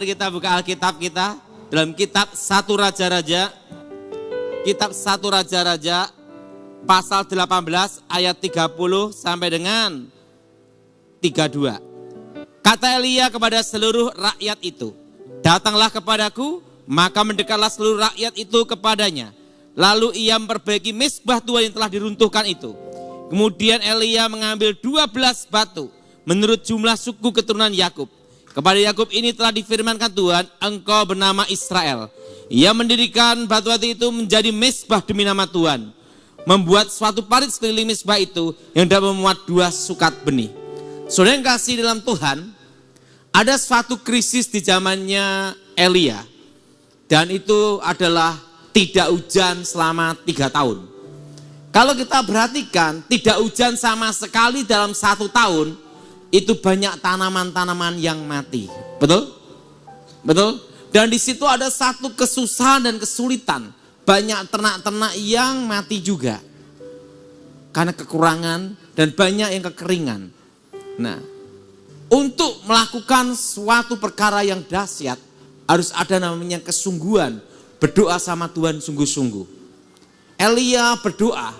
Kita buka Alkitab kita dalam kitab 1 Raja-Raja. Kitab 1 Raja-Raja pasal 18 ayat 30 sampai dengan 32. Kata Elia kepada seluruh rakyat itu, "Datanglah kepadaku." Maka mendekatlah seluruh rakyat itu kepadanya. Lalu ia memperbaiki mezbah Tuhan yang telah diruntuhkan itu. Kemudian Elia mengambil 12 batu menurut jumlah suku keturunan Yakub. Kepada Yakub ini telah difirmankan Tuhan, "Engkau bernama Israel." Ia mendirikan batu-batu itu menjadi mezbah demi nama Tuhan. Membuat suatu parit sekeliling mezbah itu yang dapat memuat 2 sukat benih. Saudara yang kasih dalam Tuhan, ada suatu krisis di zamannya Elia. Dan itu adalah tidak hujan selama 3 tahun. Kalau kita perhatikan, tidak hujan sama sekali dalam 1 tahun, itu banyak tanaman-tanaman yang mati. Betul? Betul? Dan di situ ada satu kesusahan dan kesulitan. Banyak ternak-ternak yang mati juga. Karena kekurangan dan banyak yang kekeringan. Nah, untuk melakukan suatu perkara yang dahsyat, harus ada namanya kesungguhan. Berdoa sama Tuhan sungguh-sungguh. Elia berdoa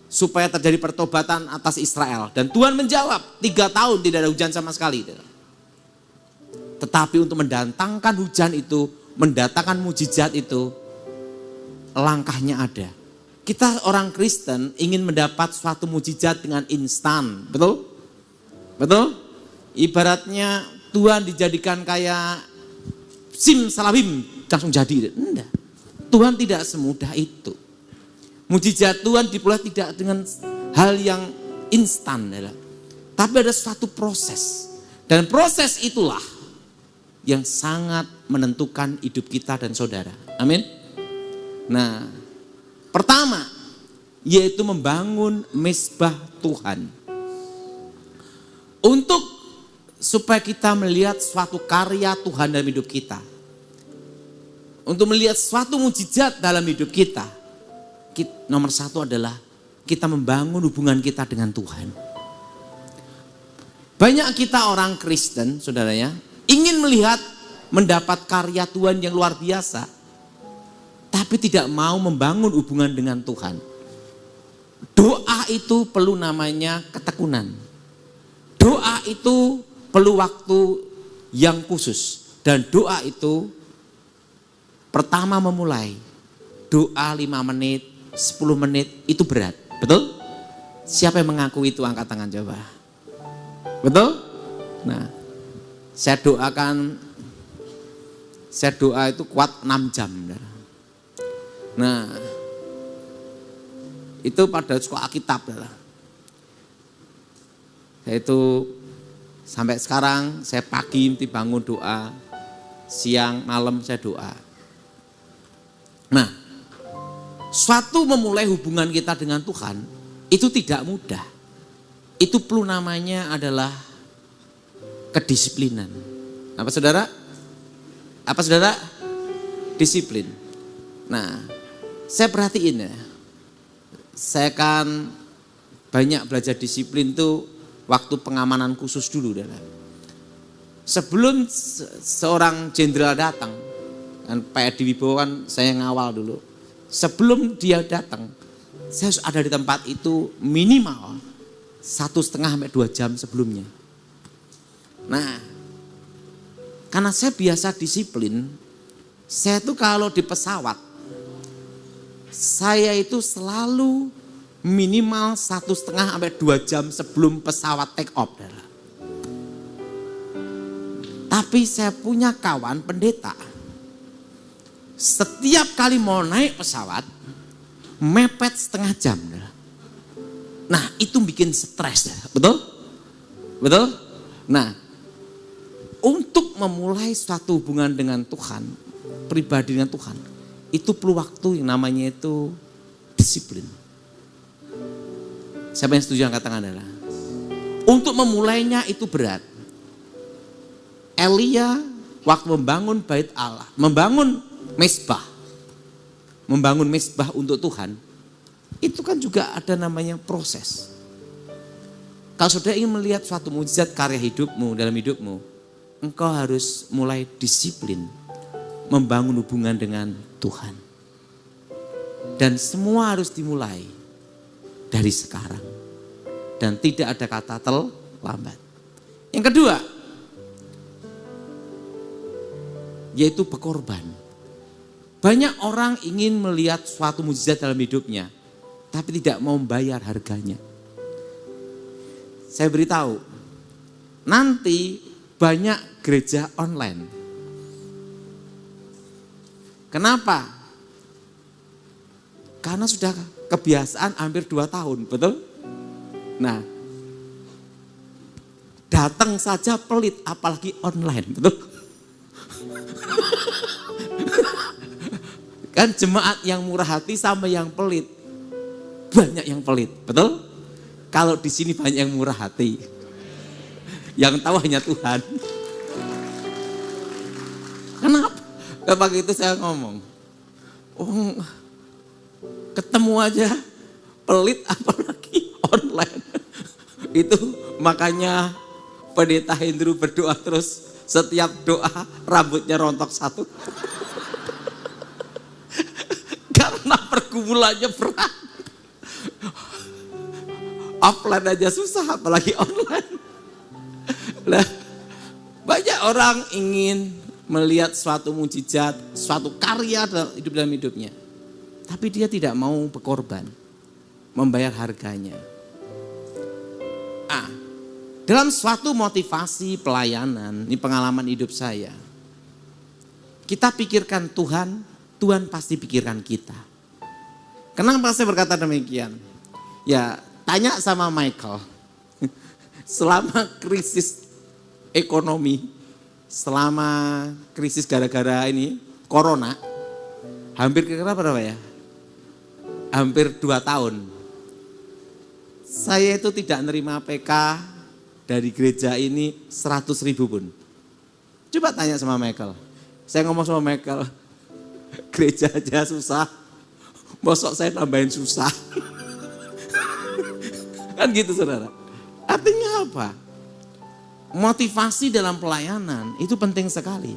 supaya terjadi pertobatan atas Israel. Dan Tuhan menjawab, 3 tahun tidak ada hujan sama sekali. Tetapi untuk mendatangkan hujan itu, mendatangkan mujizat itu, langkahnya ada. Kita orang Kristen ingin mendapat suatu mujizat dengan instan. Betul? Betul? Ibaratnya Tuhan dijadikan kayak simsalabim, langsung jadi. Enggak. Tuhan tidak semudah itu. Mujizat Tuhan diperoleh tidak dengan hal yang instan. Tapi ada suatu proses. Dan proses itulah yang sangat menentukan hidup kita dan saudara. Amin. Nah, pertama, yaitu membangun mezbah Tuhan. Untuk supaya kita melihat suatu karya Tuhan dalam hidup kita. Untuk melihat suatu mujizat dalam hidup kita. Nomor 1 adalah kita membangun hubungan kita dengan Tuhan. Banyak kita orang Kristen, saudaranya, ingin melihat mendapat karya Tuhan yang luar biasa, tapi tidak mau membangun hubungan dengan Tuhan. Doa itu perlu namanya ketekunan. Doa itu perlu waktu yang khusus. Dan doa itu pertama memulai. Doa 5 menit, 10 menit itu berat. Betul? Siapa yang mengaku itu, angkat tangan coba. Betul? Nah, saya doa itu kuat 6 jam. Nah, itu pada sekolah Alkitab. Itu sampai sekarang saya pagi mesti bangun doa, siang malam saya doa. Nah, suatu memulai hubungan kita dengan Tuhan itu tidak mudah. Itu perlu namanya adalah kedisiplinan. Apa saudara? Apa saudara? Disiplin. Nah, saya perhatiin ya. Saya kan banyak belajar disiplin tuh waktu pengamanan khusus dulu. Sebelum seorang jenderal datang, kan Pak Edi Wibowo kan saya ngawal dulu. Sebelum dia datang, saya harus ada di tempat itu minimal 1,5 sampai 2 jam sebelumnya. Nah, karena saya biasa disiplin, saya tuh kalau di pesawat, saya itu selalu minimal 1,5 sampai 2 jam sebelum pesawat take off. Tapi saya punya kawan pendeta. Setiap kali mau naik pesawat, mepet 1/2 jam. Nah, itu bikin stres. Betul? Betul? Nah, untuk memulai suatu hubungan dengan Tuhan, pribadi dengan Tuhan, itu perlu waktu yang namanya itu disiplin. Siapa yang setuju angkat tangan adalah? Untuk memulainya itu berat. Elia waktu membangun bait Allah, membangun mezbah untuk Tuhan, itu kan juga ada namanya proses. Kalau saudara ingin melihat suatu mujizat karya hidupmu dalam hidupmu, engkau harus mulai disiplin membangun hubungan dengan Tuhan. Dan semua harus dimulai dari sekarang. Dan tidak ada kata terlambat. Yang kedua, yaitu berkorban. Banyak orang ingin melihat suatu mukjizat dalam hidupnya, tapi tidak mau membayar harganya. Saya beritahu, nanti banyak gereja online. Kenapa? Karena sudah kebiasaan hampir 2 tahun, betul? Nah, datang saja pelit, apalagi online, betul? Kan jemaat yang murah hati sama yang pelit, banyak yang pelit, betul? Kalau di sini banyak yang murah hati, yang tahu hanya Tuhan. Kenapa? Pagi itu saya ngomong, oh, ketemu aja pelit apalagi online. Itu makanya Pendeta Hendro berdoa terus, setiap doa rambutnya rontok satu. Karena pergumulannya berat. Offline aja susah, apalagi online. Nah, banyak orang ingin melihat suatu mukjizat, suatu karya dalam hidupnya. Tapi dia tidak mau berkorban, membayar harganya. Dalam suatu motivasi pelayanan, ini pengalaman hidup saya. Kita pikirkan Tuhan, Tuhan pasti pikirkan kita. Kenapa saya berkata demikian? Ya, tanya sama Michael. Selama krisis ekonomi, selama krisis gara-gara ini, corona, hampir kira-kira berapa ya? Hampir 2 tahun. Saya itu tidak nerima PK dari gereja ini 100.000 pun. Coba tanya sama Michael. Saya ngomong sama Michael, gereja aja susah, mosok saya tambahin susah. Kan gitu saudara. Artinya apa? Motivasi dalam pelayanan itu penting sekali.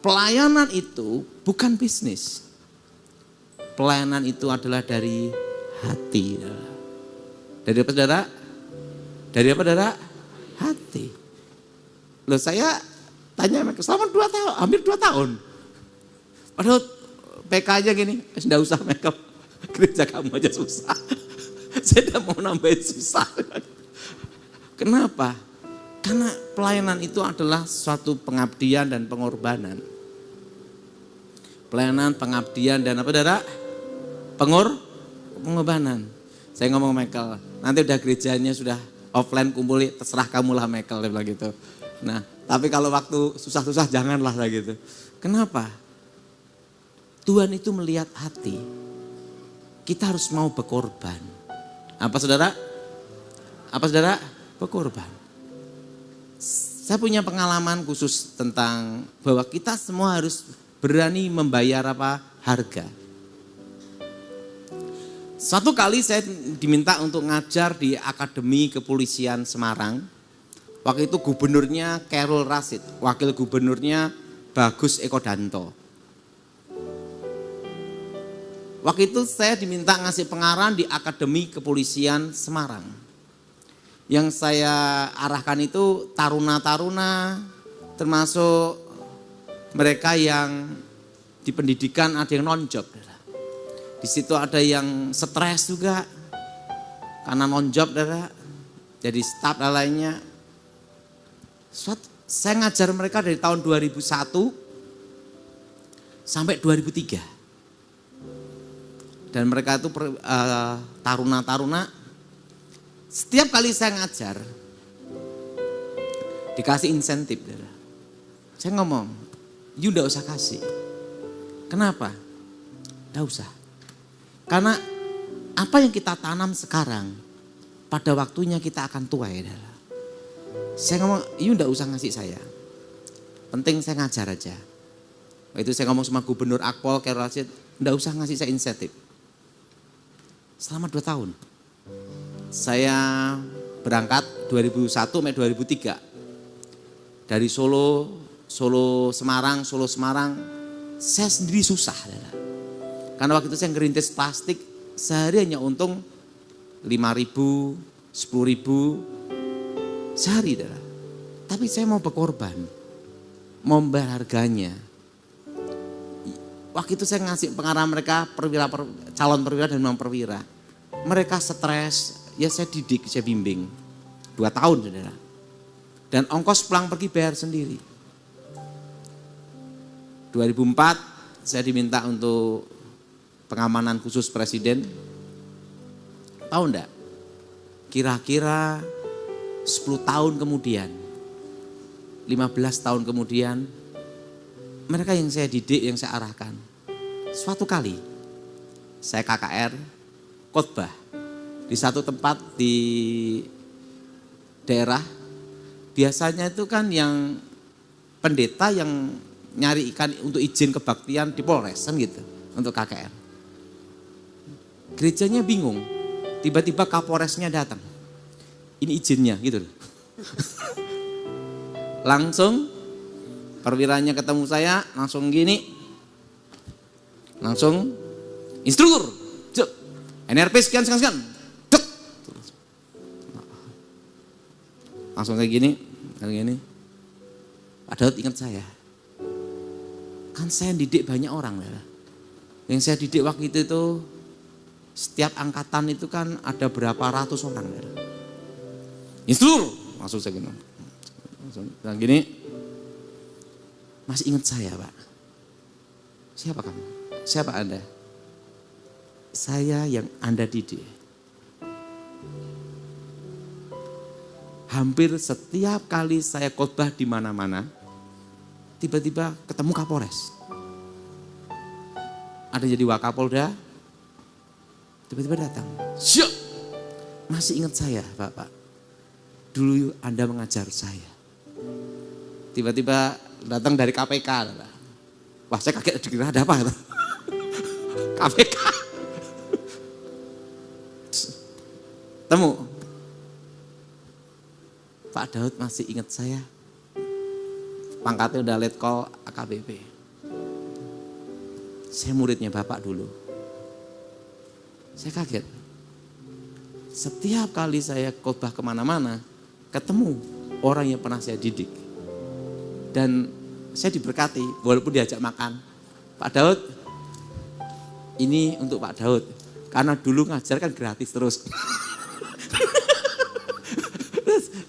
Pelayanan itu bukan bisnis. Pelayanan itu adalah dari hati. Dari apa saudara? Dari apa saudara? Hati. Loh saya tanya mereka selama 2 tahun, hampir 2 tahun. Padahal PK aja gini, tidak usah mereka, gereja kamu aja susah. Saya tidak mau nambahin susah. Kenapa? Karena pelayanan itu adalah suatu pengabdian dan pengorbanan. Pelayanan, pengabdian dan apa saudara? Pengorbanan. Saya ngomong Michael, nanti udah gerejanya sudah offline kumpul, terserah kamu lah Michael, dia bilang gitu. Nah, tapi kalau waktu susah-susah janganlah lah gitu. Kenapa? Tuhan itu melihat hati. Kita harus mau berkorban. Apa saudara? Apa saudara? Berkorban. Saya punya pengalaman khusus tentang bahwa kita semua harus berani membayar apa? Harga. Suatu kali saya diminta untuk ngajar di Akademi Kepolisian Semarang. Waktu itu gubernurnya Khairul Rasyid, wakil gubernurnya Bagus Eko Danto. Waktu itu saya diminta ngasih pengarahan di Akademi Kepolisian Semarang. Yang saya arahkan itu taruna-taruna, termasuk mereka yang di pendidikan ada yang non-job. Di situ ada yang stres juga karena non-job, jadi staf dan lainnya. Saya ngajar mereka dari tahun 2001 sampai 2003. Dan mereka itu taruna-taruna. Setiap kali saya ngajar, dikasih insentif. Saya ngomong, you gak usah kasih. Kenapa? Gak usah. Karena apa yang kita tanam sekarang, pada waktunya kita akan tua ya. Saya ngomong, you gak usah ngasih saya. Penting saya ngajar aja. Itu saya ngomong sama Gubernur Akpol, Khairul Rasyid, gak usah ngasih saya insentif. Selama 2 tahun. Saya berangkat 2001 sampai 2003. dari Solo Semarang, saya sendiri susah. Karena waktu itu saya ngerintis plastik, sehari hanya untung 5.000, 10.000 sehari. Tapi saya mau berkorban, mau membayar harganya. Waktu itu saya ngasih pengarah mereka, calon perwira dan non perwira. Mereka stres, ya saya didik, saya bimbing. 2 tahun, saudara. Dan ongkos pulang pergi bayar sendiri. 2004 saya diminta untuk pengamanan khusus presiden. Tahu enggak? Kira-kira 10 tahun kemudian, 15 tahun kemudian, mereka yang saya didik, yang saya arahkan. Suatu kali, saya KKR, khotbah di satu tempat di daerah. Biasanya itu kan yang pendeta yang nyari ikan untuk izin kebaktian di Polres kan gitu, untuk KKR. Gerejanya bingung, tiba-tiba Kapolresnya datang. Ini izinnya gitu. Langsung perwiranya ketemu saya, langsung gini. Langsung instruktur. NRP sekian. Langsung kayak gini. Pak Daud ingat saya. Kan saya didik banyak orang. Yang saya didik waktu itu setiap angkatan itu kan ada berapa ratus orang. Instruktur. Langsung saya gini. Langsung gini. Masih ingat saya, Pak? Siapa kamu? Siapa Anda? Saya yang Anda didik. Hampir setiap kali saya khotbah di mana-mana, tiba-tiba ketemu Kapolres. Ada jadi Wakapolda, tiba-tiba datang. Siap! Masih ingat saya, Bapak? Dulu Anda mengajar saya. Tiba-tiba datang dari KPK. Wah, saya kaget, dikira ada apa? KPK. Temu. Pak Daud masih ingat saya. Pangkatnya udah letkol AKBP. Saya muridnya Bapak dulu. Saya kaget. Setiap kali saya khotbah kemana-mana, ketemu orang yang pernah saya didik. Dan saya diberkati, walaupun diajak makan. Pak Daud, ini untuk Pak Daud. Karena dulu ngajar kan gratis terus.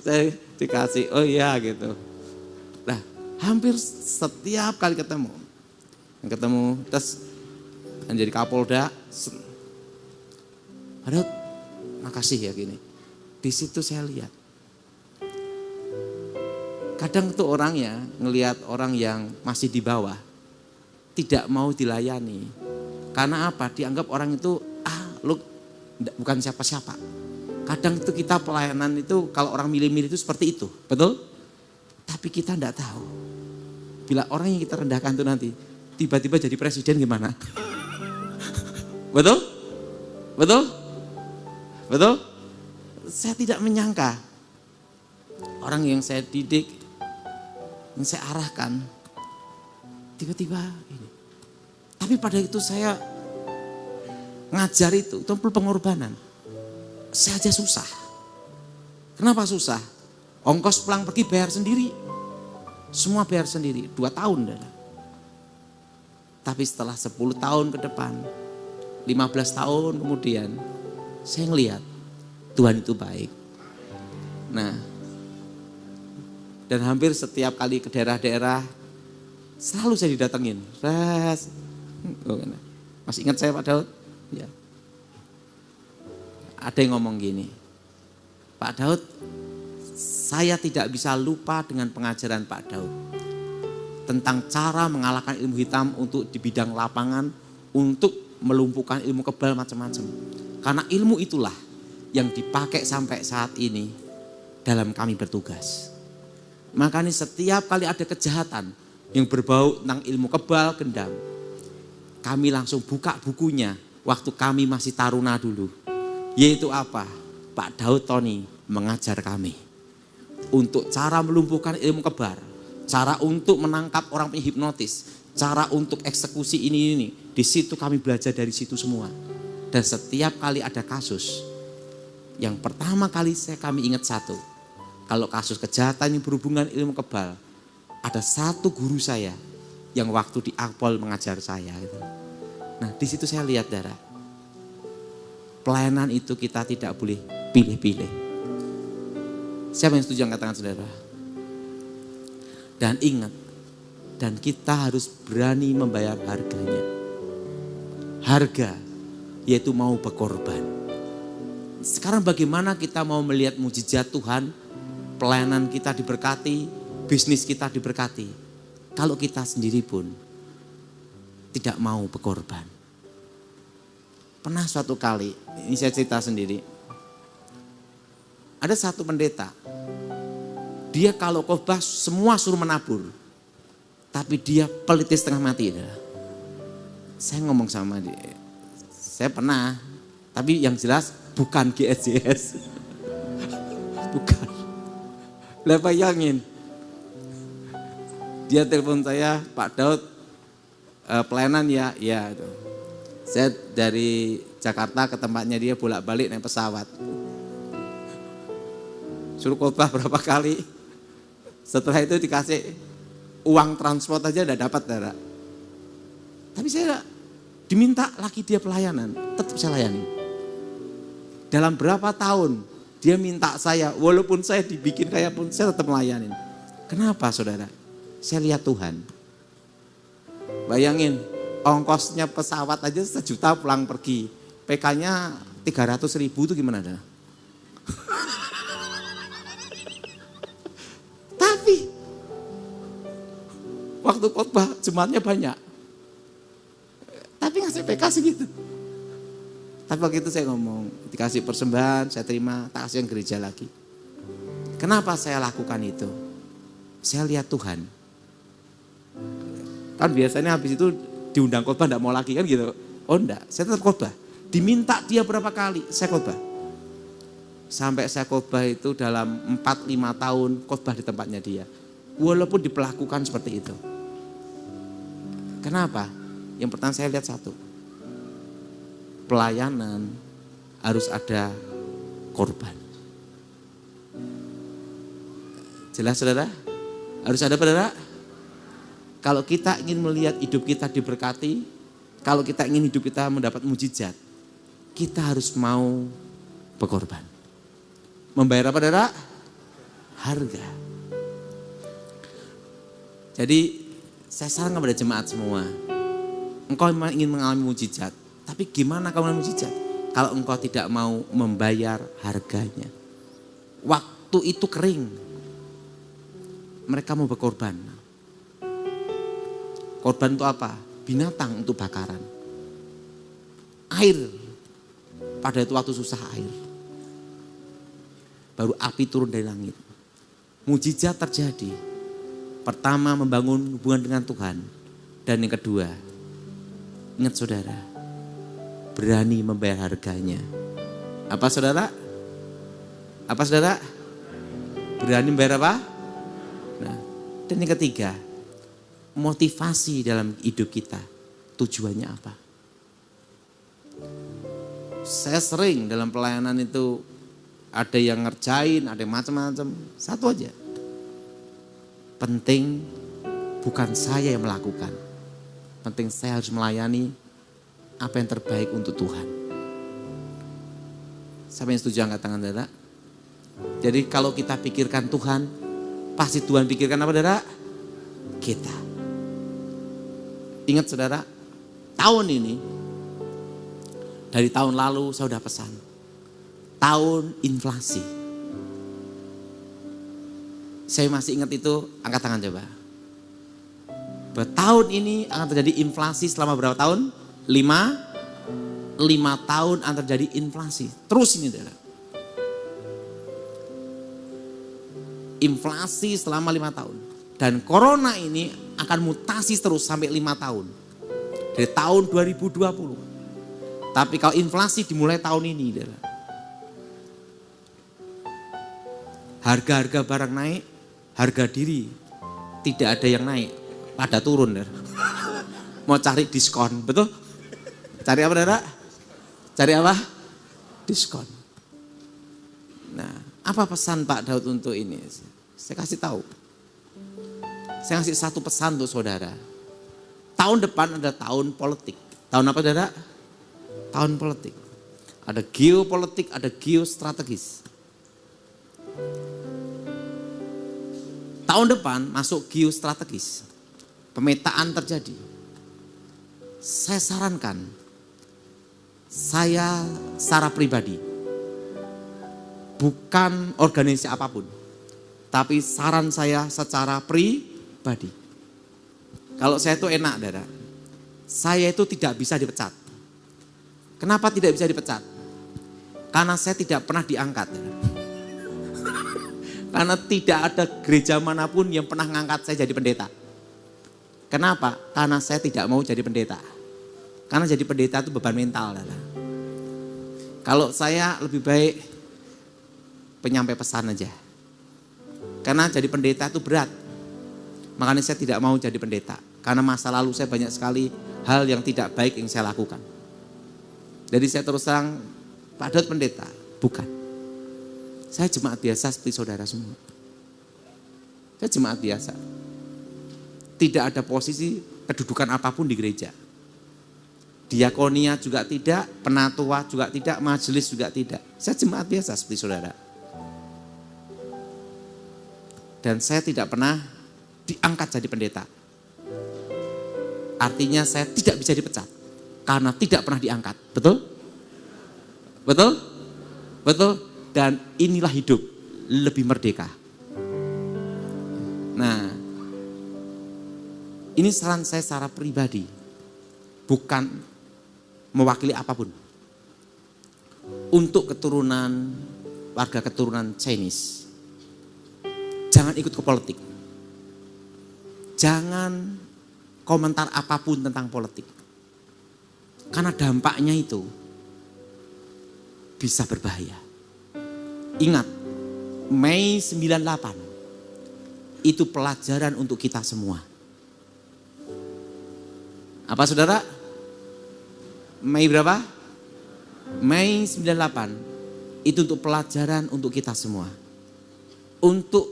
Saya dikasih, oh iya gitu. Nah, hampir setiap kali ketemu, terus jadi Kapolda, Pak Daud, makasih ya gini. Di situ saya lihat, kadang tuh orangnya ngelihat orang yang masih di bawah, tidak mau dilayani. Karena apa? Dianggap orang itu, lu bukan siapa-siapa. Kadang itu kita pelayanan itu kalau orang milih-milih itu seperti itu, betul? Tapi kita enggak tahu. Bila orang yang kita rendahkan itu nanti tiba-tiba jadi presiden gimana? Betul? Betul? Betul? Saya tidak menyangka orang yang saya didik, yang saya arahkan, tiba-tiba ini. Tapi pada itu saya ngajar itu perlu pengorbanan. Saya aja susah. Kenapa susah? Ongkos pulang pergi bayar sendiri. Semua bayar sendiri, 2 tahun. Tapi setelah 10 tahun ke depan, 15 tahun kemudian, saya ngelihat Tuhan itu baik. Nah, dan hampir setiap kali ke daerah-daerah, selalu saya didatengin. Masih ingat saya Pak Daud? Ya. Ada yang ngomong gini, Pak Daud, saya tidak bisa lupa dengan pengajaran Pak Daud. Tentang cara mengalahkan ilmu hitam untuk di bidang lapangan, untuk melumpuhkan ilmu kebal macam-macam. Karena ilmu itulah yang dipakai sampai saat ini dalam kami bertugas. Makanya setiap kali ada kejahatan yang berbau tentang ilmu kebal, gendam, kami langsung buka bukunya waktu kami masih taruna dulu. Yaitu apa? Pak Daud Tony mengajar kami untuk cara melumpuhkan ilmu kebal, cara untuk menangkap orang hipnotis, cara untuk eksekusi ini. Di situ kami belajar dari situ semua. Dan setiap kali ada kasus, yang pertama kali kami ingat satu, kalau kasus kejahatan yang berhubungan ilmu kebal, ada satu guru saya yang waktu di Akpol mengajar saya. Gitu. Nah di situ saya lihat Saudara, pelayanan itu kita tidak boleh pilih-pilih. Siapa yang setuju angkat tangan Saudara? Dan ingat, dan kita harus berani membayar harganya. Harga, yaitu mau berkorban. Sekarang bagaimana kita mau melihat mujizat Tuhan, pelayanan kita diberkati, bisnis kita diberkati, kalau kita sendiri pun tidak mau berkorban. Pernah suatu kali, ini saya cerita sendiri, ada satu pendeta, dia kalau khotbah semua suruh menabur, tapi dia peliti setengah mati. Saya ngomong sama dia, saya pernah, tapi yang jelas bukan GSJS, bukan. Lah bayangin, dia telepon saya, Pak Daud, pelayanan ya itu. Saya dari Jakarta ke tempatnya dia bolak-balik naik pesawat. Suruh khotbah berapa kali, setelah itu dikasih uang transport aja udah dapat Saudara. Tapi saya diminta lagi dia pelayanan, tetap saya layani. Dalam berapa tahun dia minta saya, walaupun saya dibikin kaya pun saya tetap melayanin. Kenapa Saudara? Saya lihat Tuhan. Bayangin, ongkosnya pesawat aja 1 juta pulang pergi. PK-nya 300.000 itu gimana Saudara? Tapi waktu khotbah jemaatnya banyak. Tapi ngasih PK segitu. Tapi waktu itu saya ngomong, dikasih persembahan, saya terima, tak kasih yang gereja lagi. Kenapa saya lakukan itu? Saya lihat Tuhan. Kan biasanya habis itu diundang khotbah enggak mau lagi kan gitu. Oh enggak, saya tetap khotbah. Diminta dia berapa kali, saya khotbah. Sampai saya khotbah itu dalam 4-5 tahun khotbah di tempatnya dia. Walaupun diperlakukan seperti itu. Kenapa? Yang pertama saya lihat satu. Pelayanan harus ada korban. Jelas Saudara? Harus ada Saudara? Kalau kita ingin melihat hidup kita diberkati, kalau kita ingin hidup kita mendapat mujizat, kita harus mau berkorban. Membayar apa Saudara? Harga. Jadi saya saran kepada jemaat semua, engkau memang ingin mengalami mujizat, tapi gimana kamu mengalami mujizat? Kalau engkau tidak mau membayar harganya. Waktu itu kering, mereka mau berkorban. Korban itu apa? Binatang untuk bakaran. Air, pada itu waktu susah air. Baru api turun dari langit. Mujizat terjadi. Pertama membangun hubungan dengan Tuhan. Dan yang kedua, ingat Saudara, berani membayar harganya. Apa Saudara? Apa Saudara? Berani membayar apa? Nah, dan yang ketiga, motivasi dalam hidup kita. Tujuannya apa? Saya sering dalam pelayanan itu ada yang ngerjain, ada yang macam-macam. Satu aja. Penting bukan saya yang melakukan. Penting saya harus melayani apa yang terbaik untuk Tuhan. Siapa yang setuju angkat tangan Saudara? Jadi kalau kita pikirkan Tuhan, pasti Tuhan pikirkan apa Saudara? Kita. Ingat Saudara, tahun ini, dari tahun lalu saya sudah pesan. Tahun inflasi. Saya masih ingat itu, angkat tangan coba. Tahun ini akan terjadi inflasi selama berapa tahun? 5 tahun akan terjadi inflasi. Terus ini Saudara. Inflasi selama 5 tahun. Dan corona ini akan mutasi terus sampai 5 tahun. Dari tahun 2020. Tapi kalau inflasi dimulai tahun ini Saudara. Harga-harga barang naik, harga diri tidak ada yang naik, pada turun. Ya. Mau cari diskon, betul? Cari apa, saudara? Cari apa? Diskon. Nah, apa pesan Pak Daud untuk ini? Saya kasih tahu. Saya kasih satu pesan untuk saudara. Tahun depan ada tahun politik. Tahun apa, saudara? Tahun politik. Ada geopolitik, ada geostrategis. Tahun depan masuk geostrategis. Pemetaan terjadi. Saya sarankan, saya secara pribadi, bukan organisasi apapun, tapi saran saya secara pribadi. Kalau saya itu enak, saudara. Saya itu tidak bisa dipecat. Kenapa tidak bisa dipecat? Karena saya tidak pernah diangkat. Karena tidak ada gereja manapun yang pernah ngangkat saya jadi pendeta. Kenapa? Karena saya tidak mau jadi pendeta. Karena jadi pendeta itu beban mental. Kalau saya lebih baik penyampai pesan aja. Karena jadi pendeta itu berat. Makanya saya tidak mau jadi pendeta. Karena masa lalu saya banyak sekali hal yang tidak baik yang saya lakukan. Jadi saya terus terang, Pak Daud pendeta, bukan. Saya jemaat biasa seperti saudara semua. Saya jemaat biasa. Tidak ada posisi kedudukan apapun di gereja. Diakonia juga tidak, penatua juga tidak, majelis juga tidak. Saya jemaat biasa seperti saudara. Dan saya tidak pernah diangkat jadi pendeta. Artinya saya tidak bisa dipecat. Karena tidak pernah diangkat. Betul? Betul? Betul? Dan inilah hidup lebih merdeka. Nah, ini saran saya secara pribadi. Bukan mewakili apapun. Untuk keturunan, warga keturunan Chinese. Jangan ikut ke politik. Jangan komentar apapun tentang politik. Karena dampaknya itu bisa berbahaya. Ingat, Mei 98 itu pelajaran untuk kita semua. Apa saudara? Mei berapa? Mei 98 itu untuk pelajaran untuk kita semua. Untuk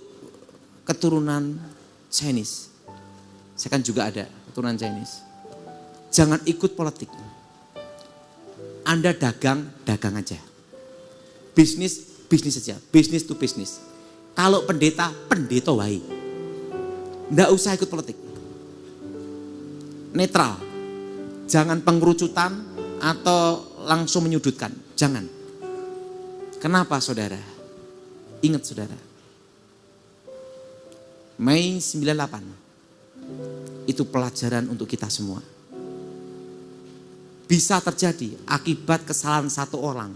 keturunan Chinese. Saya kan juga ada keturunan Chinese. Jangan ikut politik. Anda dagang, dagang aja. Bisnis, bisnis aja. Bisnis to bisnis. Kalau pendeta, pendeta wae. Nggak usah ikut politik. Netral. Jangan pengerucutan atau langsung menyudutkan. Jangan. Kenapa saudara? Ingat saudara. Mei 98. Itu pelajaran untuk kita semua. Bisa terjadi akibat kesalahan satu orang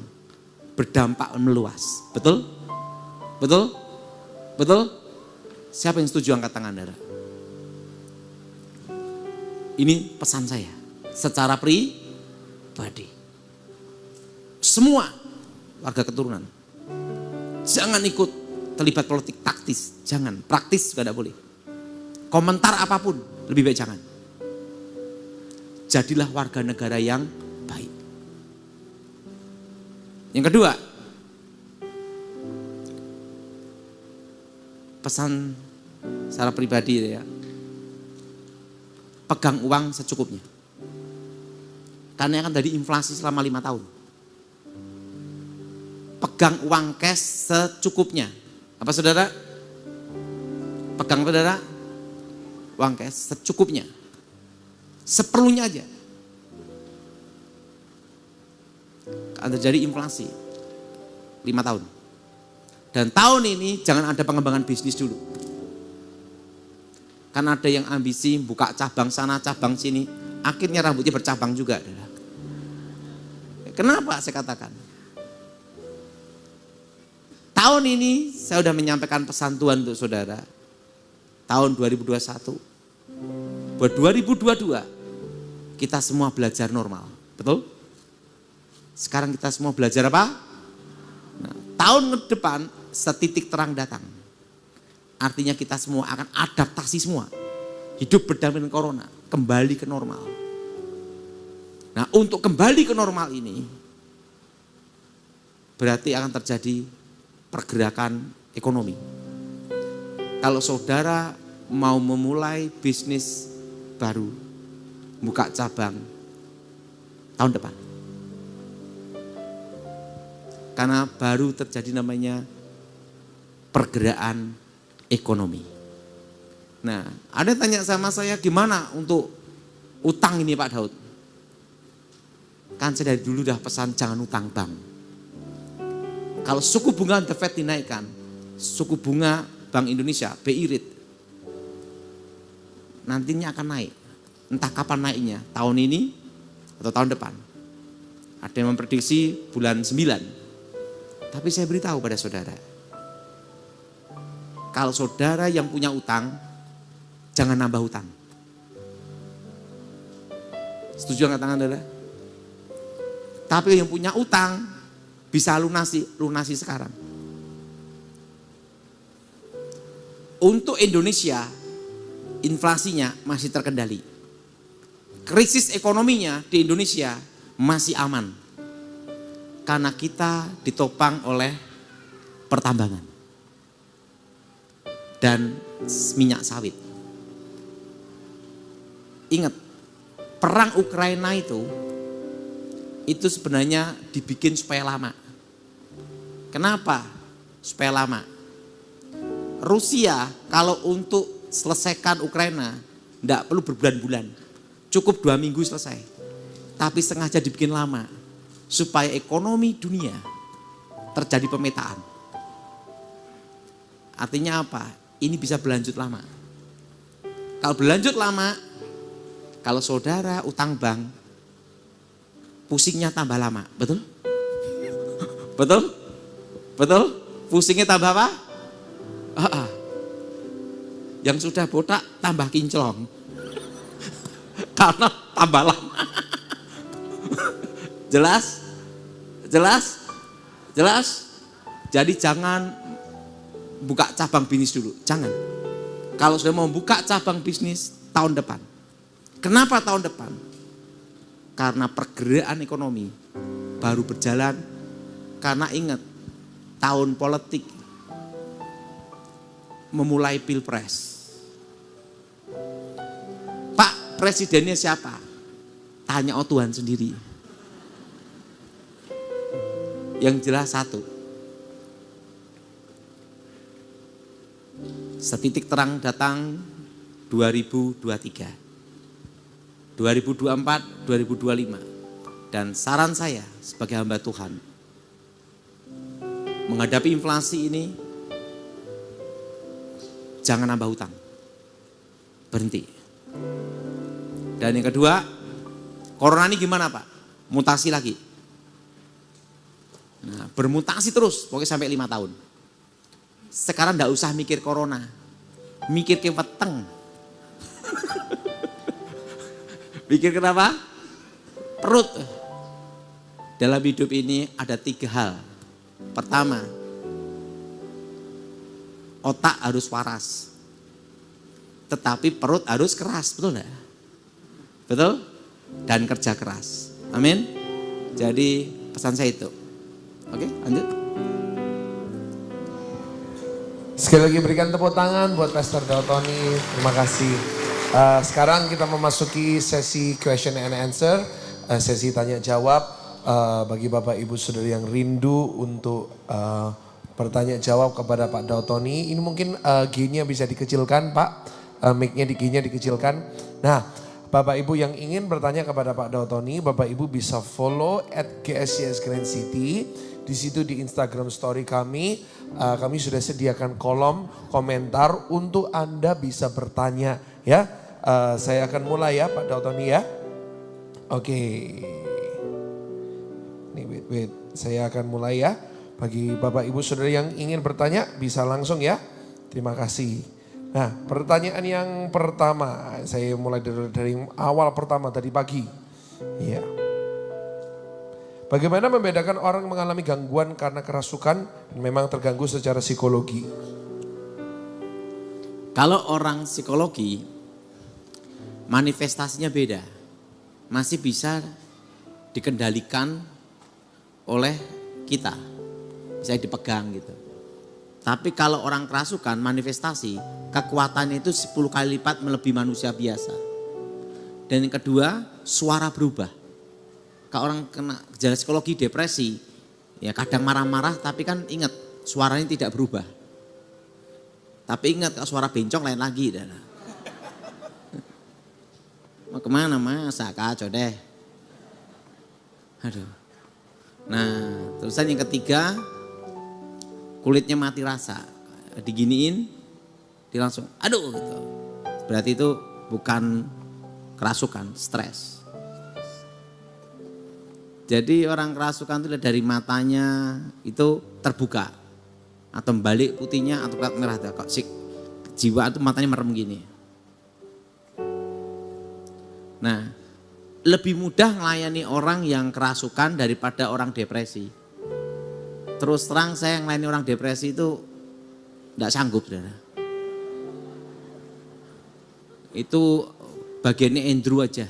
berdampak meluas. Betul? Betul? Betul? Siapa yang setuju angkat tangan saudara? Ini pesan saya secara pribadi. Semua warga keturunan. Jangan ikut terlibat politik taktis. Jangan. Praktis juga tidak boleh. Komentar apapun lebih baik jangan. Jadilah warga negara yang baik. Yang kedua, pesan secara pribadi ya, pegang uang secukupnya. Karena akan dari inflasi selama 5 tahun. Pegang uang cash secukupnya. Apa saudara? Pegang saudara? Uang cash secukupnya. Seperlunya aja. Akan terjadi inflasi 5 tahun. Dan tahun ini jangan ada pengembangan bisnis dulu. Karena ada yang ambisi buka cabang sana, cabang sini. Akhirnya rambutnya bercabang juga. Kenapa saya katakan? Tahun ini saya sudah menyampaikan pesan Tuhan untuk saudara. Tahun 2021. Buat 2022 kita semua belajar normal. Betul? Sekarang kita semua belajar apa? Nah, tahun ke depan setitik terang datang. Artinya kita semua akan adaptasi semua. Hidup berdampingan dengan corona, kembali ke normal. Nah, untuk kembali ke normal ini, berarti akan terjadi pergerakan ekonomi. Kalau saudara mau memulai bisnis baru, buka cabang tahun depan. Karena baru terjadi namanya pergerakan ekonomi. Nah, ada tanya sama saya, gimana untuk utang ini Pak Daud? Kan saya dari dulu udah pesan jangan utang bank. Kalau suku bunga The Fed dinaikkan, suku bunga Bank Indonesia, BI Rate, nantinya akan naik. Entah kapan naiknya, tahun ini atau tahun depan. Ada yang memprediksi bulan 9. Tapi saya beritahu pada saudara, kalau saudara yang punya utang, jangan nambah utang. Setuju nggak tangan saudara? Tapi yang punya utang, bisa lunasi sekarang. Untuk Indonesia, inflasinya masih terkendali. Krisis ekonominya di Indonesia masih aman. Karena kita ditopang oleh pertambangan dan minyak sawit. Ingat, perang Ukraina itu sebenarnya dibikin supaya lama. Kenapa supaya lama? Rusia kalau untuk selesaikan Ukraina tidak perlu berbulan-bulan, cukup 2 minggu selesai. Tapi sengaja dibikin lama supaya ekonomi dunia terjadi pemetaan. Artinya apa? Ini bisa berlanjut lama. Kalau berlanjut lama, kalau saudara utang bank, pusingnya tambah lama, betul? Betul? Betul? Pusingnya tambah apa? Yang sudah botak tambah kinclong. Karena tambah lama. Jelas? Jelas? Jelas? Jadi jangan buka cabang bisnis dulu, jangan. Kalau sudah mau buka cabang bisnis tahun depan. Kenapa tahun depan? Karena pergerakan ekonomi baru berjalan. Karena ingat, tahun politik memulai pilpres. Pak, presidennya siapa? Tanya Tuhan sendiri. Yang jelas satu, setitik terang datang 2023, 2024, 2025. Dan saran saya sebagai hamba Tuhan, menghadapi inflasi ini, jangan nambah hutang, berhenti. Dan yang kedua, corona ini gimana Pak? Mutasi lagi. Nah, bermutasi terus, pokoknya sampai 5 tahun. Sekarang enggak usah mikir corona, mikir ke weteng. Mikir kenapa? Perut. Dalam hidup ini ada 3 hal. Pertama, otak harus waras. Tetapi perut harus keras, betul enggak? Betul? Dan kerja keras. Amin. Jadi pesan saya itu. Oke, lanjut. Sekali lagi berikan tepuk tangan buat Pastor Daud Tony. Terima kasih. Sekarang kita memasuki sesi question and answer, sesi tanya jawab. Bagi Bapak Ibu Saudara yang rindu untuk bertanya jawab kepada Pak Daud Tony, ini mungkin G-nya bisa dikecilkan Pak, mic-nya dikecilkan. Nah, Bapak Ibu yang ingin bertanya kepada Pak Daud Tony, Bapak Ibu bisa follow @GSCS Grand City. Di situ di Instagram story kami sudah sediakan kolom komentar untuk Anda bisa bertanya ya. Saya akan mulai ya Pak Daud Tony ya. Oke. Nih wait. Saya akan mulai ya. Bagi Bapak Ibu Saudara yang ingin bertanya bisa langsung ya. Terima kasih. Nah, pertanyaan yang pertama, saya mulai dari awal pertama tadi pagi. Iya. Bagaimana membedakan orang mengalami gangguan karena kerasukan dan memang terganggu secara psikologi? Kalau orang psikologi, manifestasinya beda. Masih bisa dikendalikan oleh kita. Bisa dipegang gitu. Tapi kalau orang kerasukan, manifestasi, kekuatannya itu 10 kali lipat melebihi manusia biasa. Dan yang kedua, suara berubah. Kalau orang kena gejala psikologi, depresi, ya kadang marah-marah tapi kan ingat suaranya tidak berubah. Tapi ingat kalau suara bencong lain lagi. Mau kemana masa kacau deh. Aduh. Nah terusan yang ketiga, kulitnya mati rasa. Diginiin, dia langsung aduh gitu. Berarti itu bukan kerasukan, stres. Jadi orang kerasukan itu dari matanya itu terbuka. Atau balik putihnya atau merah. Kok jiwa itu matanya merem gini. Nah, lebih mudah melayani orang yang kerasukan daripada orang depresi. Terus terang saya yang melayani orang depresi itu tidak sanggup. Saudara. Itu bagiannya Andrew aja.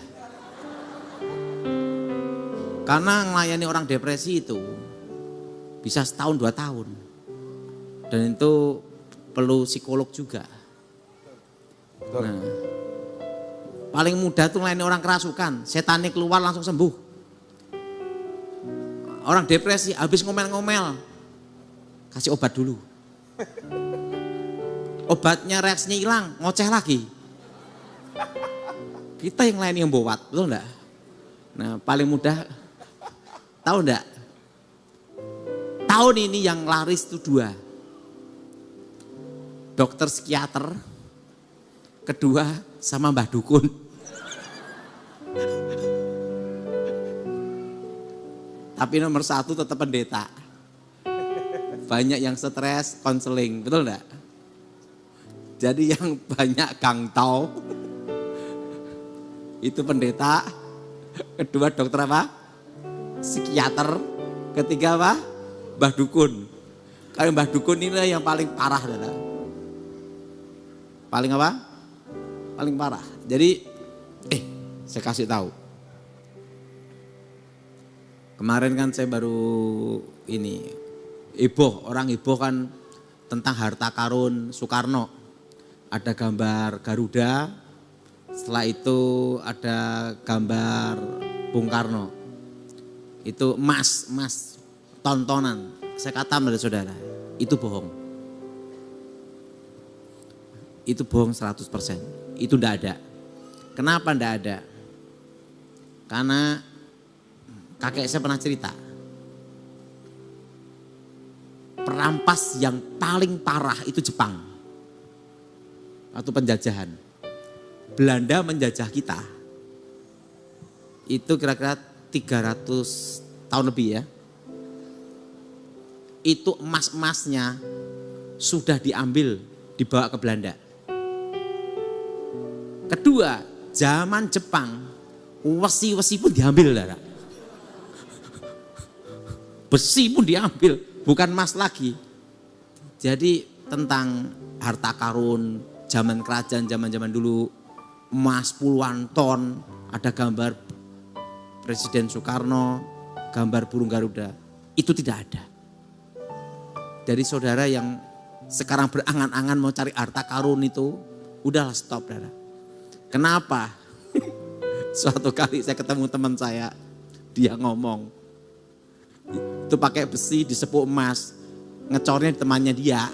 Karena melayani orang depresi itu bisa setahun 2 tahun. Dan itu perlu psikolog juga. Nah, paling mudah tuh melayani orang kerasukan, setannya keluar langsung sembuh. Orang depresi habis ngomel-ngomel, kasih obat dulu. Obatnya reaksinya hilang, ngoceh lagi. Kita yang melayani yang bowat, betul enggak? Nah paling mudah, tahu enggak? Tahun ini yang laris itu 2. Dokter psikiater, kedua sama Mbah Dukun. Tapi nomor 1 tetap pendeta. Banyak yang stres, konseling, betul enggak? Jadi yang banyak gangtau, itu pendeta, kedua dokter apa? Psikiater, ketiga apa? Mbah Dukun. Kalau Mbah Dukun ini yang paling parah adalah. Paling apa? Paling parah. Jadi, saya kasih tahu. Kemarin kan saya baru ini, orang heboh kan tentang harta karun Soekarno. Ada gambar Garuda, setelah itu ada gambar Bung Karno. Itu emas, tontonan. Saya kata kepada saudara, itu bohong. Itu bohong 100%. Itu enggak ada. Kenapa enggak ada? Karena kakek saya pernah cerita. Perampas yang paling parah itu Jepang. Atau penjajahan. Belanda menjajah kita. Itu kira-kira 300 tahun lebih ya. Itu emas-emasnya sudah diambil, dibawa ke Belanda. Kedua, zaman Jepang, wesi-wesi pun diambil. Besi pun diambil, bukan emas lagi. Jadi tentang harta karun, zaman kerajaan, zaman dulu, emas puluhan ton, ada gambar Presiden Soekarno, gambar burung Garuda, itu tidak ada. Dari saudara yang sekarang berangan-angan mau cari harta karun itu, udahlah stop saudara. Kenapa? Suatu kali saya ketemu teman saya, dia ngomong, itu pakai besi disepuk emas, ngecornya di temannya dia.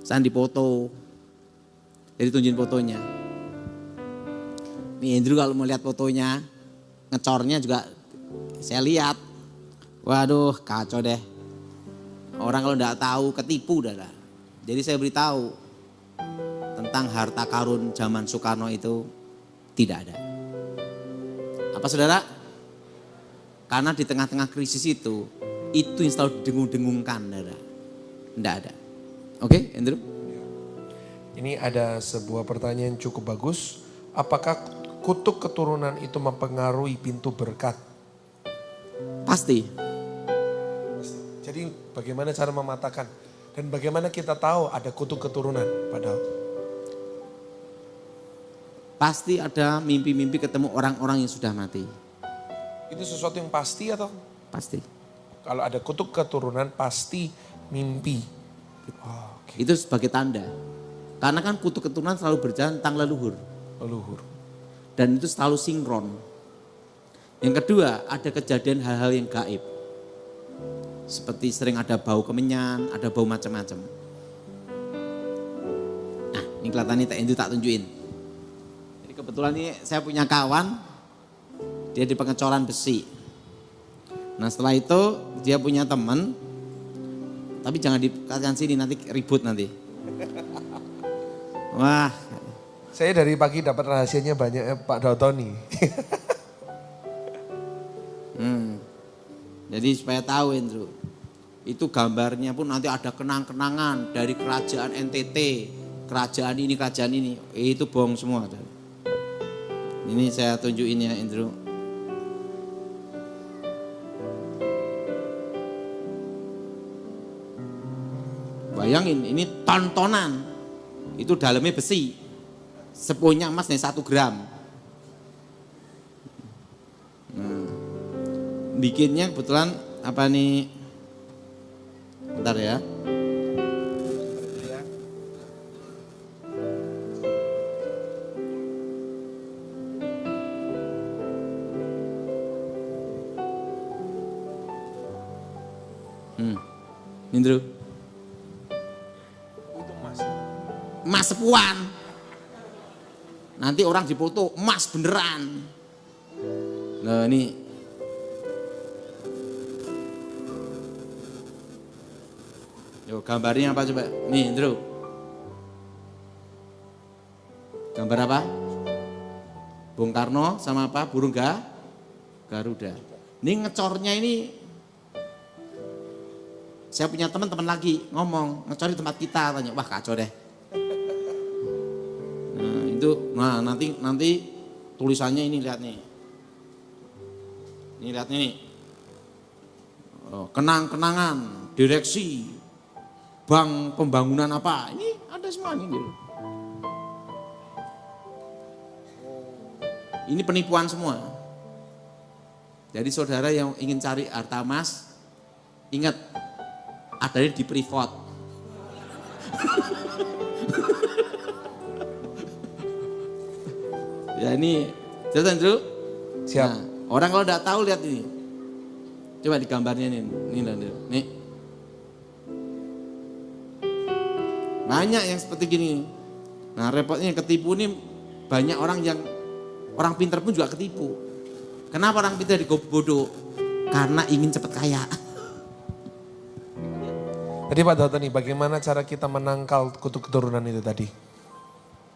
Saya dipoto, jadi tunjukin fotonya. Nih Andrew kalau mau lihat fotonya, ngecornya juga saya lihat. Waduh kacau deh. Orang kalau enggak tahu ketipu dah. Jadi saya beritahu tentang harta karun zaman Soekarno itu tidak ada. Apa saudara? Karena di tengah-tengah krisis itu yang selalu dengung-dengungkan, saudara. Tidak ada. Oke, Andrew? Ini ada sebuah pertanyaan cukup bagus. Apakah kutuk keturunan itu mempengaruhi pintu berkat? Pasti. Jadi bagaimana cara mematakan? Dan bagaimana kita tahu ada kutuk keturunan padahal? Pasti ada mimpi-mimpi ketemu orang-orang yang sudah mati. Itu sesuatu yang pasti atau? Pasti. Kalau ada kutuk keturunan pasti mimpi. Oh, oke. Itu sebagai tanda. Karena kan kutuk keturunan selalu berjalan tentang leluhur. Leluhur. Dan itu selalu sinkron. Yang kedua, ada kejadian hal-hal yang gaib. Seperti sering ada bau kemenyan, ada bau macam-macam. Nah, ini kelihatannya tak tunjukin. Jadi kebetulan ini saya punya kawan, dia di pengecoran besi. Nah setelah itu dia punya teman, tapi jangan dikasihkan sini nanti ribut nanti. Wah. Saya dari pagi dapat rahasianya banyak Pak Dautoni. Jadi supaya tahu Indro, itu gambarnya pun nanti ada kenang-kenangan dari kerajaan NTT, kerajaan ini, itu bohong semua. Ini saya tunjukin ya Indro. Bayangin ini tontonan, itu dalamnya besi, sepuhnya emas nih 1 gram. Bikinnya kebetulan apa nih, bentar ya. Indro. Itu emas. Emas sepuan. Nanti orang dipoto emas beneran. Nah ini. Yo gambarnya apa coba? Nih Indro. Gambar apa? Bung Karno sama apa? Burung Garuda. Ini ngecornya ini. Saya punya teman-teman lagi ngomong ngecor di tempat kita, tanya wah kacau deh. Nah itu, nanti tulisannya ini lihat nih. Ini lihat nih. Oh, kenang-kenangan, direksi, bank pembangunan apa, ini ada semua ini. Ini penipuan semua. Jadi saudara yang ingin cari harta emas, ingat adanya di privat. Ya ini, jelas Andrew? Siap. Nah, orang kalau tidak tahu lihat ini. Coba di gambarnya ini, nih. Banyak yang seperti gini. Nah repotnya yang ketipu ini banyak orang pintar pun juga ketipu. Kenapa orang pintar digobodo? Karena ingin cepat kaya. Tadi Pak Dautoni, bagaimana cara kita menangkal kutuk keturunan itu tadi?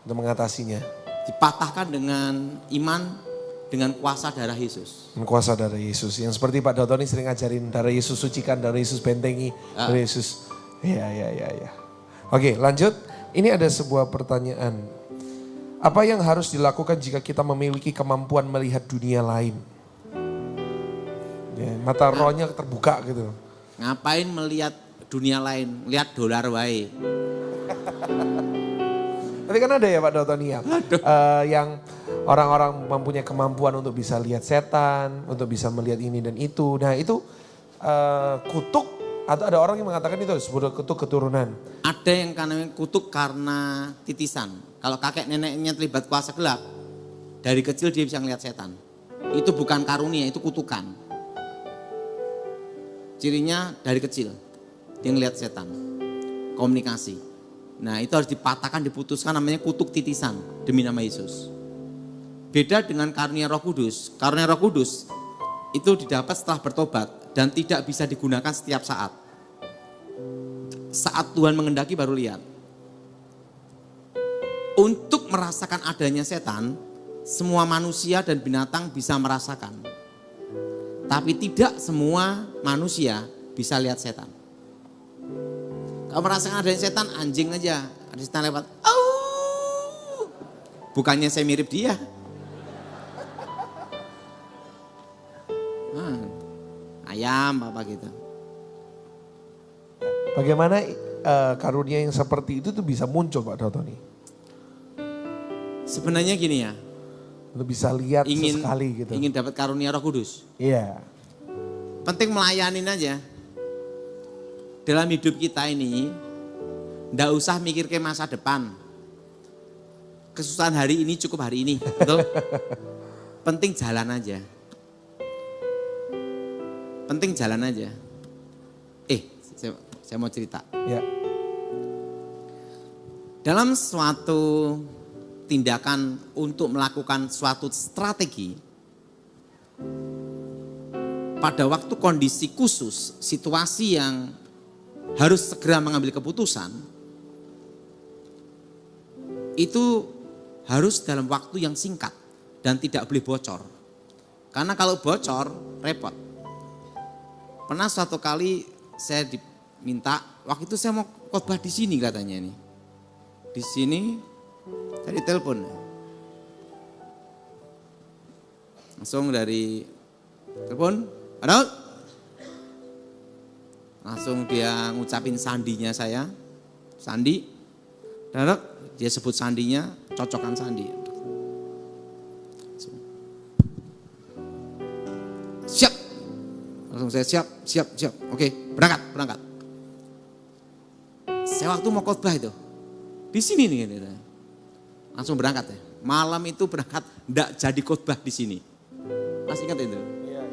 Untuk mengatasinya. Dipatahkan dengan iman, dengan kuasa darah Yesus. Kuasa darah Yesus. Yang seperti Pak Dautoni sering ngajarin, darah Yesus sucikan, darah Yesus bentengi, darah Yesus. Ya. Oke lanjut, ini ada sebuah pertanyaan. Apa yang harus dilakukan jika kita memiliki kemampuan melihat dunia lain? Ya, mata rohnya terbuka gitu. Ngapain melihat dunia lain? Lihat dolar wae. Tapi kan ada ya Pak Dautoni ya, yang orang-orang mempunyai kemampuan untuk bisa lihat setan, untuk bisa melihat ini dan itu. Nah itu kutuk, atau ada orang yang mengatakan itu sebuah kutuk keturunan. Ada yang karena kutuk karena titisan. Kalau kakek neneknya terlibat kuasa gelap, dari kecil dia bisa ngelihat setan. Itu bukan karunia, itu kutukan. Cirinya dari kecil, dia ngelihat setan. Komunikasi. Nah itu harus dipatahkan, diputuskan, namanya kutuk titisan demi nama Yesus. Beda dengan karunia Roh Kudus. Karunia Roh Kudus itu didapat setelah bertobat dan tidak bisa digunakan setiap saat. Saat Tuhan mengendaki baru lihat. Untuk merasakan adanya setan, semua manusia dan binatang bisa merasakan. Tapi tidak semua manusia bisa lihat setan. Kalau merasakan adanya setan, anjing aja. Ada setan lewat. Bukannya saya mirip dia. Bagaimana karunia yang seperti itu tuh bisa muncul Pak Dautoni? Sebenarnya gini ya. Untuk bisa lihat sesekali gitu. Ingin dapat karunia Roh Kudus. Iya. Penting melayanin aja. Dalam hidup kita ini, ndak usah mikir ke masa depan. Kesusahan hari ini cukup hari ini, betul? Penting jalan aja. Penting jalan aja. Saya mau cerita. Ya. Dalam suatu tindakan untuk melakukan suatu strategi, pada waktu kondisi khusus, situasi yang harus segera mengambil keputusan, itu harus dalam waktu yang singkat dan tidak boleh bocor. Karena kalau bocor, repot. Pernah suatu kali saya diminta, waktu itu saya mau khotbah di sini katanya ini. Di sini, saya ditelepon. Langsung dari telepon, ada? Langsung dia ngucapin sandinya saya, sandi. Dadak, dia sebut sandinya, cocokan sandi. Siap. Langsung saya siap. Oke, berangkat. Saya waktu mau khotbah itu, di sini nih. Langsung berangkat ya. Malam itu berangkat, enggak jadi khotbah di sini. Masih ingat itu? Iya.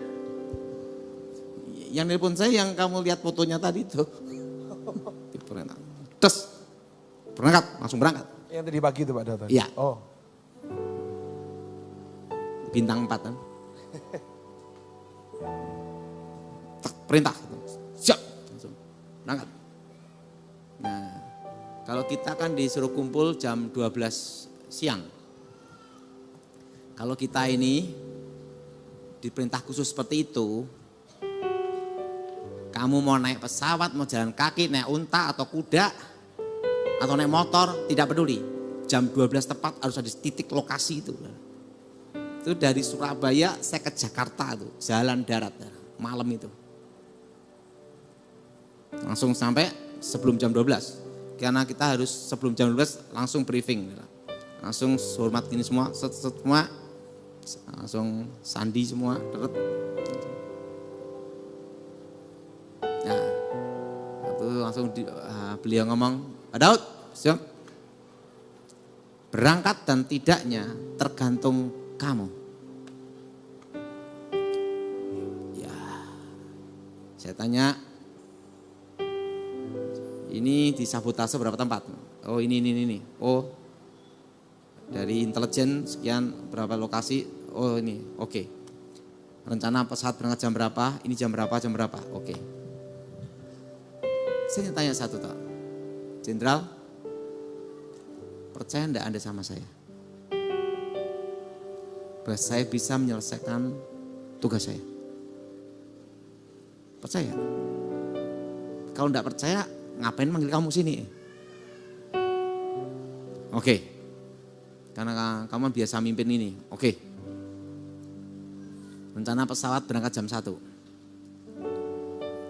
Yang nelpon saya yang kamu lihat fotonya tadi itu. Terus berangkat, langsung berangkat. Yang tadi pagi itu Pak Dautoni? Iya. Oh. Bintang 4 kan. Perintah. Siap. Langsung berangkat. Nah, kalau kita kan disuruh kumpul jam 12 siang. Kalau kita ini diperintah khusus seperti itu, kamu mau naik pesawat, mau jalan kaki, naik unta atau kuda, atau naik motor, tidak peduli. Jam 12 tepat harus ada di titik lokasi itu. Itu dari Surabaya saya ke Jakarta tuh, jalan darat malam itu. Langsung sampai sebelum jam 12. Karena kita harus sebelum jam 12 langsung briefing. Langsung hormat gini semua, semua. Langsung sandi semua. Nah, itu langsung beliau ngomong, Daud, siap. Berangkat dan tidaknya tergantung kamu. Ya, saya tanya, ini disabotase berapa tempat? Oh ini. Oh dari intelijen sekian berapa lokasi? Oh ini, oke. Rencana pesawat berangkat jam berapa? Ini jam berapa? Oke. Saya tanya satu tak, Jenderal, percaya enggak Anda sama saya? Bahwa saya bisa menyelesaikan tugas saya. Percaya? Kalau enggak percaya, ngapain manggil kamu sini? Oke. Karena kamu biasa mimpin ini. Oke. Rencana pesawat berangkat jam 1.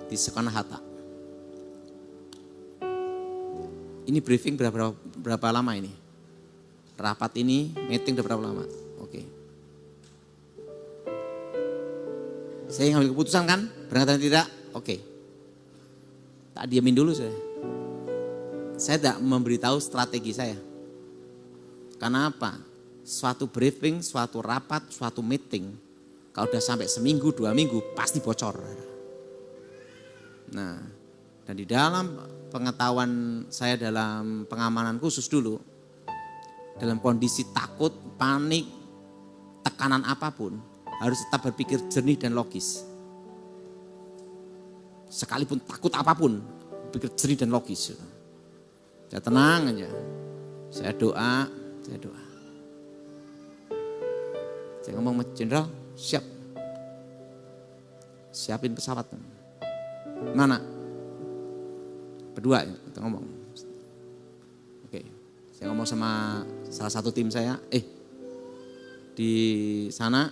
Di Soekarno-Hatta. Ini briefing berapa lama ini? Rapat ini, meeting udah berapa lama? Oke. Saya ngambil keputusan kan? Berangkat atau tidak? Oke. Tak diamin dulu saya. Saya tidak memberitahu strategi saya. Karena apa? Suatu briefing, suatu rapat, suatu meeting, kalau udah sampai seminggu, 2 minggu, pasti bocor. Nah, dan di dalam pengetahuan saya dalam pengamanan khusus dulu, dalam kondisi takut, panik, tekanan apapun, harus tetap berpikir jernih dan logis. Sekalipun takut apapun, berpikir jernih dan logis. Saya tenang aja, saya doa. Saya ngomong, Jenderal, siapin pesawat. Mana? Berdua kita ngomong. Oke, saya ngomong sama salah satu tim saya, di sana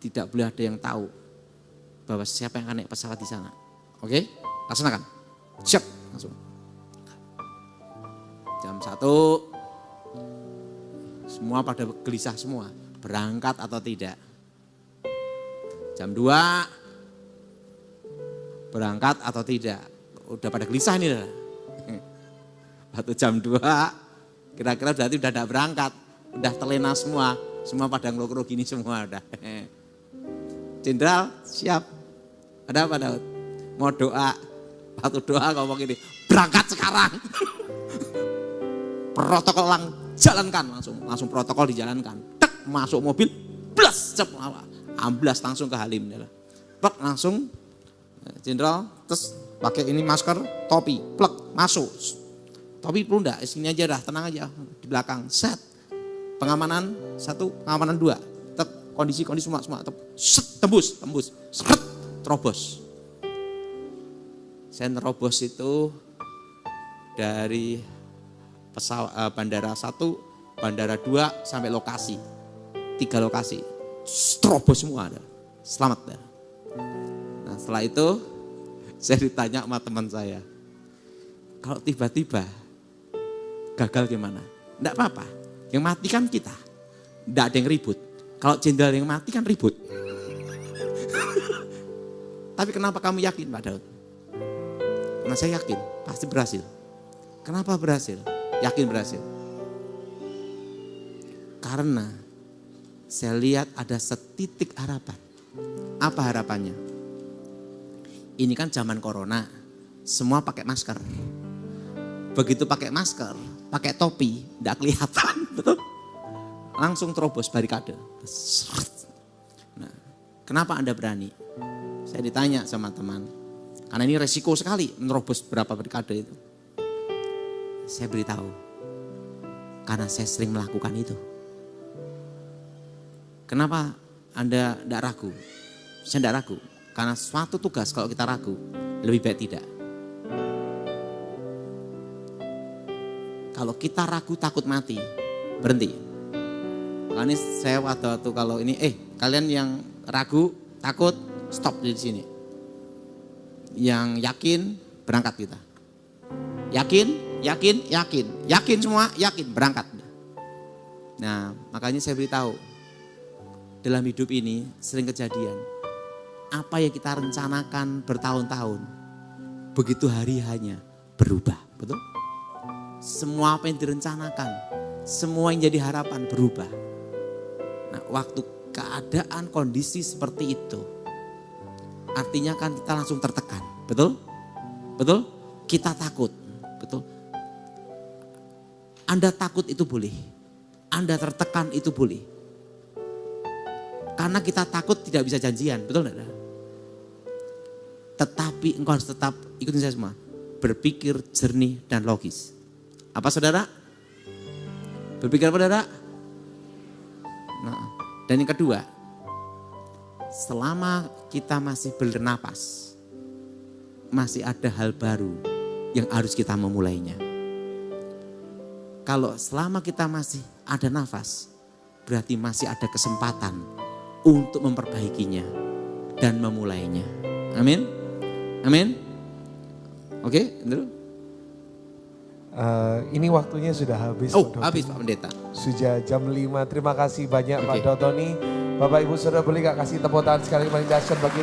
tidak boleh ada yang tahu bahwa siapa yang akan naik pesawat di sana. Oke, laksanakan. Siap, langsung. Jam 1, semua pada gelisah semua, berangkat atau tidak. Jam 2, berangkat atau tidak. Udah pada gelisah nih. Waktu jam 2, kira-kira berarti udah tidak berangkat. Udah terlena semua pada ngeluk-ngeluk gini semua udah. Jenderal siap. Ada apa Daud? Mau doa. Waktu doa ngomong gini, berangkat sekarang. Protokol jalankan langsung protokol dijalankan. Tek, masuk mobil, blas, amblas langsung ke Halim. Plek langsung jenderal, terus pakai ini masker, topi, plek masuk. Topi perlu enggak? Sini aja dah, tenang aja di belakang. Set. Pengamanan 1, pengamanan 2. Tek, kondisi semua set, tembus, set, terobos. Saya nerobos itu dari bandara 1, bandara 2 sampai lokasi. 3 lokasi. Terobos semua ada. Selamat dah. Nah, setelah itu saya ditanya sama teman saya. Kalau tiba-tiba gagal gimana? Enggak apa-apa. Yang mati kan kita. Enggak ada yang ribut. Kalau jenderal yang mati kan ribut. Tapi kenapa kamu yakin Pak Daud? Karena saya yakin pasti berhasil. Kenapa berhasil? Yakin berhasil. Karena saya lihat ada setitik harapan. Apa harapannya? Ini kan zaman corona, semua pakai masker. Begitu pakai masker, pakai topi, enggak kelihatan, betul? Langsung terobos barikade. Nah, kenapa Anda berani? Saya ditanya sama teman, karena ini resiko sekali menerobos berapa barikade itu. Saya beritahu, karena saya sering melakukan itu. Kenapa Anda tidak ragu? Saya tidak ragu, karena suatu tugas kalau kita ragu, lebih baik tidak. Kalau kita ragu takut mati, berhenti. Makanya saya waktu kalau ini, kalian yang ragu, takut, stop di sini. Yang yakin, berangkat kita. Yakin semua, yakin, berangkat. Nah, makanya saya beritahu, dalam hidup ini sering kejadian, apa yang kita rencanakan bertahun-tahun, begitu hari hanya berubah, betul? Semua apa yang direncanakan, semua yang jadi harapan berubah. Nah, waktu keadaan kondisi seperti itu, artinya kan kita langsung tertekan, betul? Betul? Kita takut, betul? Anda takut itu boleh, Anda tertekan itu boleh. Karena kita takut tidak bisa janjian, betul enggak? Tetapi engkau harus tetap, ikutin saya semua, berpikir jernih dan logis. Apa saudara? Berpikir apa saudara? Nah, dan yang kedua, selama kita masih bernapas, masih ada hal baru yang harus kita memulainya. Kalau selama kita masih ada nafas, berarti masih ada kesempatan untuk memperbaikinya dan memulainya. Amin? Amin? Oke, Andrew? Ini waktunya sudah habis. Oh, habis Pak Pendeta. Sudah jam 5. Terima kasih banyak Pak Okay. Dautoni. Bapak Ibu Saudara boleh gak kasih tepuk tangan sekali paling dahsyat bagi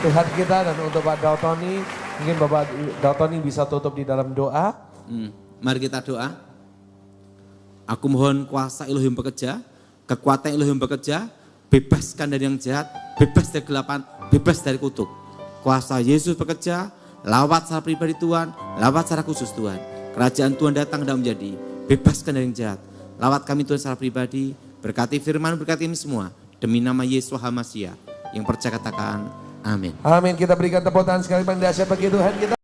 Tuhan kita dan untuk Pak Dautoni. Mungkin Bapak Dautoni bisa tutup di dalam doa. Mari kita doa. Aku mohon kuasa Elohim bekerja, kekuatan Elohim bekerja, bebaskan dari yang jahat, bebas dari kegelapan, bebas dari kutuk. Kuasa Yesus bekerja, lawat secara pribadi Tuhan, lawat secara khusus Tuhan. Kerajaan Tuhan datang dan menjadi, bebaskan dari yang jahat. Lawat kami Tuhan secara pribadi, berkati firman, berkati ini semua. Demi nama Yesus HaMasyiah, yang percaya katakan amin. Amin. Kita berikan tepuk tangan sekali paling dahsyat bagi Tuhan kita.